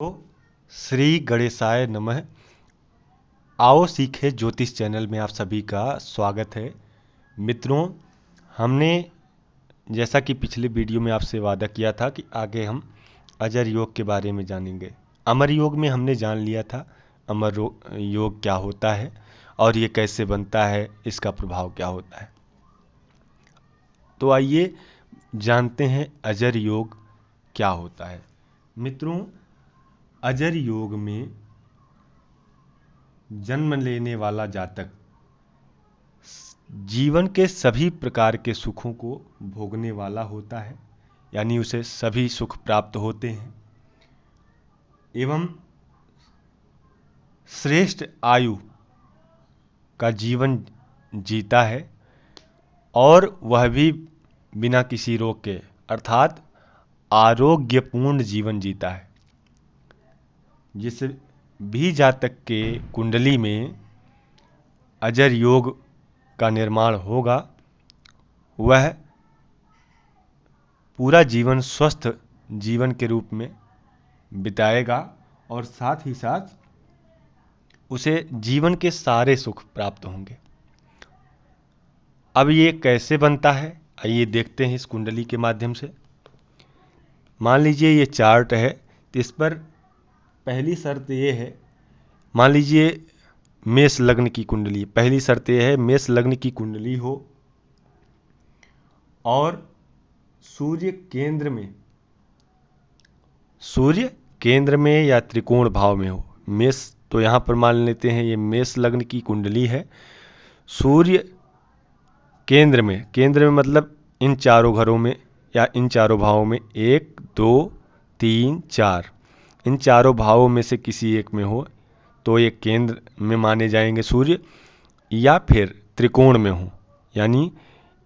तो श्री गणेशाय नमः। आओ सीखे ज्योतिष चैनल में आप सभी का स्वागत है। मित्रों, हमने जैसा कि पिछले वीडियो में आपसे वादा किया था कि आगे हम अजर योग के बारे में जानेंगे। अमर योग में हमने जान लिया था योग क्या होता है और ये कैसे बनता है, इसका प्रभाव क्या होता है। तो आइए जानते हैं अजर योग क्या होता है। मित्रों, अजर योग में जन्म लेने वाला जातक जीवन के सभी प्रकार के सुखों को भोगने वाला होता है, यानी उसे सभी सुख प्राप्त होते हैं एवं श्रेष्ठ आयु का जीवन जीता है, और वह भी बिना किसी रोग के, अर्थात आरोग्यपूर्ण जीवन जीता है। जिस भी जातक के कुंडली में अजर योग का निर्माण होगा, वह पूरा जीवन स्वस्थ जीवन के रूप में बिताएगा और साथ ही साथ उसे जीवन के सारे सुख प्राप्त होंगे। अब ये कैसे बनता है, आइए देखते हैं इस कुंडली के माध्यम से। मान लीजिए ये चार्ट है, तो इस पर पहली शर्त ये है, मान लीजिए मेष लग्न की कुंडली। पहली शर्त यह है मेष लग्न की कुंडली हो और सूर्य केंद्र में या त्रिकोण भाव में हो। मेष तो यहाँ पर मान लेते हैं ये मेष लग्न की कुंडली है। सूर्य केंद्र में मतलब इन चारों घरों में या इन चारों भावों में, 1 2 3 4, इन चारों भावों में से किसी एक में हो तो ये केंद्र में माने जाएंगे सूर्य, या फिर त्रिकोण में हो, यानी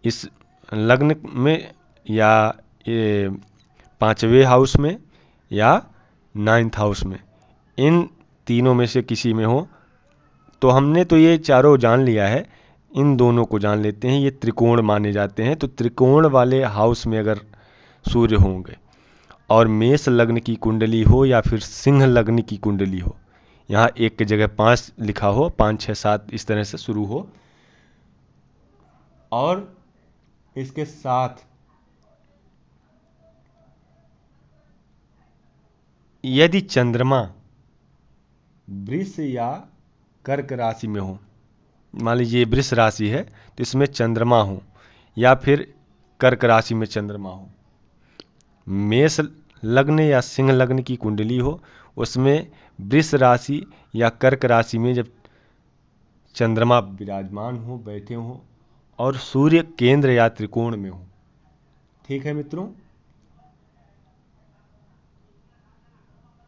इस लग्न में या ये 5वें हाउस में या 9th हाउस में, इन तीनों में से किसी में हो। तो हमने तो ये चारों जान लिया है, इन दोनों को जान लेते हैं, ये त्रिकोण माने जाते हैं। तो त्रिकोण वाले हाउस में अगर सूर्य होंगे और मेष लग्न की कुंडली हो या फिर सिंह लग्न की कुंडली हो, यहाँ एक की जगह 5 लिखा हो, 5 6 7 इस तरह से शुरू हो, और इसके साथ यदि चंद्रमा वृष या कर्क राशि में हो, मान लीजिए वृष राशि है तो इसमें चंद्रमा हो, या फिर कर्क राशि में चंद्रमा हो। मेष लग्न या सिंह लग्न की कुंडली हो, उसमें वृष राशि या कर्क राशि में जब चंद्रमा विराजमान हो, बैठे हो, और सूर्य केंद्र या त्रिकोण में हो। ठीक है मित्रों,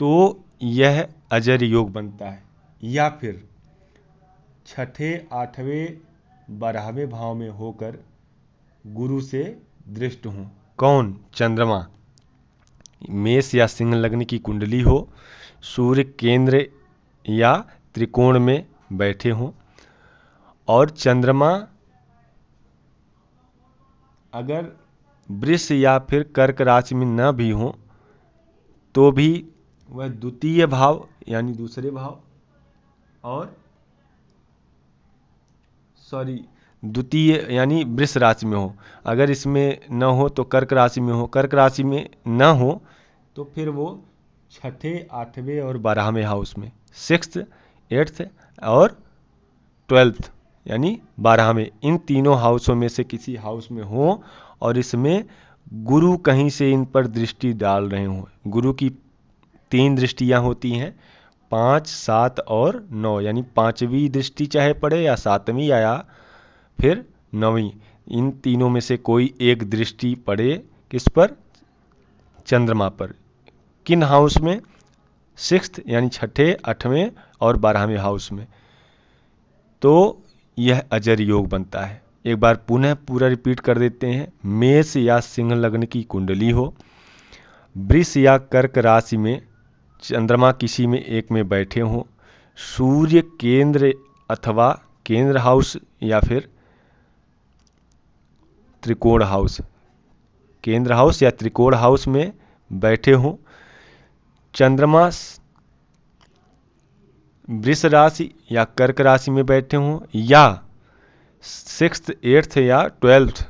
तो यह अजर योग बनता है। या फिर 6ठे 8वें 12वें भाव में होकर गुरु से दृष्ट हो। कौन? चंद्रमा। मेष या सिंह लग्न की कुंडली हो, सूर्य केंद्र या त्रिकोण में बैठे हों, और चंद्रमा अगर वृष या फिर कर्क राशि में न भी हो तो भी वह द्वितीय भाव यानी दूसरे भाव, और द्वितीय यानी वृष राशि में हो। अगर इसमें न हो तो कर्क राशि में हो, कर्क राशि में न हो तो फिर वो 6ठे 8वें और 12वें हाउस में, 6th 8th और 12th यानी 12वें, इन तीनों हाउसों में से किसी हाउस में हो, और इसमें गुरु कहीं से इन पर दृष्टि डाल रहे हों। गुरु की 3 दृष्टियां होती हैं, 5 7 और 9, यानी 5वीं दृष्टि चाहे पड़े या 7वीं या फिर 9वीं, इन तीनों में से कोई एक दृष्टि पड़े किस पर? चंद्रमा पर। किन हाउस में? 6th यानी 6ठे 8वें और 12वें हाउस में। तो यह अजर योग बनता है। एक बार पुनः पूरा रिपीट कर देते हैं। मेष या सिंह लग्न की कुंडली हो, वृष या कर्क राशि में चंद्रमा किसी में एक में बैठे हों, सूर्य केंद्र अथवा केंद्र हाउस या फिर त्रिकोण हाउस, केंद्र हाउस या त्रिकोण हाउस में बैठे हों, चंद्रमा वृष राशि या कर्क राशि में बैठे हों, या 6th 8th या 12th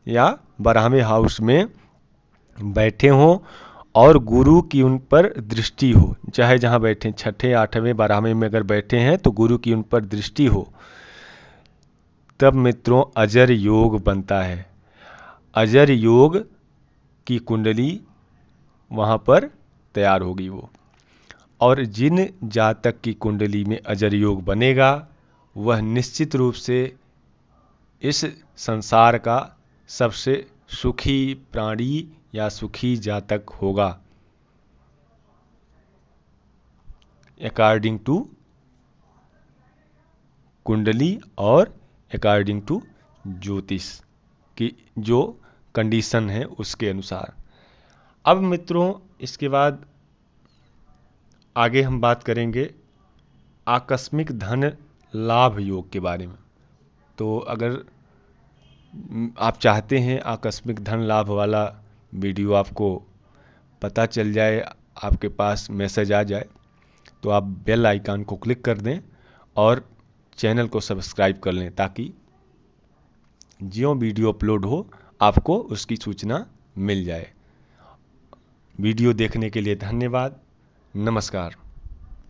या 12वें हाउस में बैठे हों और गुरु की उन पर दृष्टि हो, चाहे जहां बैठे 6ठे 8वें 12वें में अगर बैठे हैं तो गुरु की उन पर दृष्टि हो, तब मित्रों अजर योग बनता है। अजर योग की कुंडली वहां पर तैयार होगी वो। और जिन जातक की कुंडली में अजर योग बनेगा वह निश्चित रूप से इस संसार का सबसे सुखी प्राणी या सुखी जातक होगा, अकॉर्डिंग टू कुंडली और अकॉर्डिंग टू ज्योतिष की जो कंडीशन है उसके अनुसार। अब मित्रों इसके बाद आगे हम बात करेंगे आकस्मिक धन लाभ योग के बारे में। तो अगर आप चाहते हैं आकस्मिक धन लाभ वाला वीडियो आपको पता चल जाए, आपके पास मैसेज आ जाए, तो आप बेल आइकन को क्लिक कर दें और चैनल को सब्सक्राइब कर लें, ताकि ज्यों वीडियो अपलोड हो आपको उसकी सूचना मिल जाए। वीडियो देखने के लिए धन्यवाद। नमस्कार।